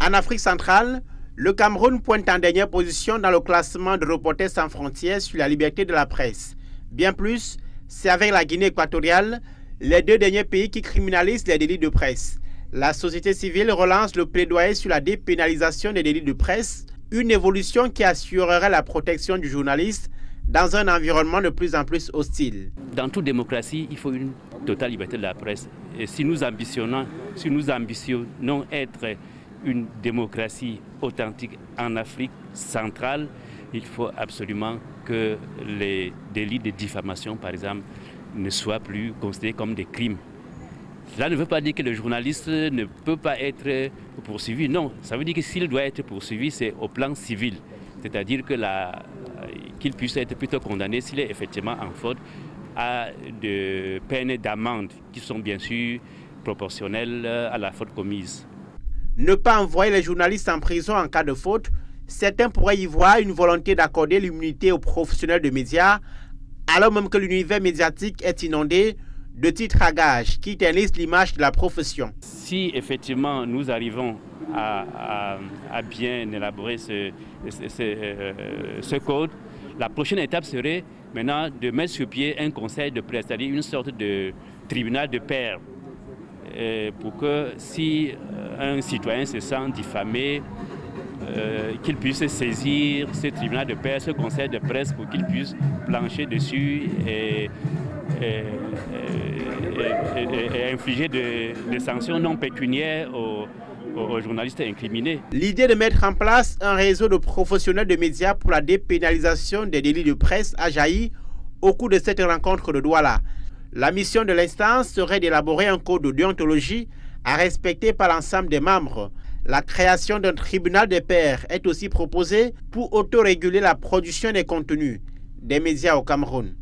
En Afrique centrale, le Cameroun pointe en dernière position dans le classement de Reporters sans frontières sur la liberté de la presse. Bien plus, c'est avec la Guinée équatoriale, les deux derniers pays qui criminalisent les délits de presse. La société civile relance le plaidoyer sur la dépénalisation des délits de presse, une évolution qui assurerait la protection du journaliste dans un environnement de plus en plus hostile. Dans toute démocratie, il faut une totale liberté de la presse. Et si nous ambitionnons être une démocratie authentique en Afrique centrale, il faut absolument que les délits de diffamation, par exemple, ne soient plus considérés comme des crimes. Cela ne veut pas dire que le journaliste ne peut pas être poursuivi. Non, ça veut dire que s'il doit être poursuivi, c'est au plan civil. C'est-à-dire qu'il puisse être plutôt condamné s'il est effectivement en faute à de peines d'amende qui sont bien sûr proportionnelles à la faute commise. Ne pas envoyer les journalistes en prison en cas de faute, certains pourraient y voir une volonté d'accorder l'immunité aux professionnels de médias, alors même que l'univers médiatique est inondé de titres à gages qui ternissent l'image de la profession. Si effectivement nous arrivons à bien élaborer ce code, la prochaine étape serait maintenant de mettre sur pied un conseil de presse, c'est-à-dire une sorte de tribunal de pairs, pour que si un citoyen se sent diffamé, qu'il puisse saisir ce tribunal de pairs, ce conseil de presse, pour qu'il puisse plancher dessus et infliger des sanctions non pécuniaires aux journalistes incriminés. L'idée de mettre en place un réseau de professionnels de médias pour la dépénalisation des délits de presse a jailli au cours de cette rencontre de Douala. La mission de l'instance serait d'élaborer un code de déontologie à respecter par l'ensemble des membres. La création d'un tribunal des pairs est aussi proposée pour autoréguler la production des contenus des médias au Cameroun.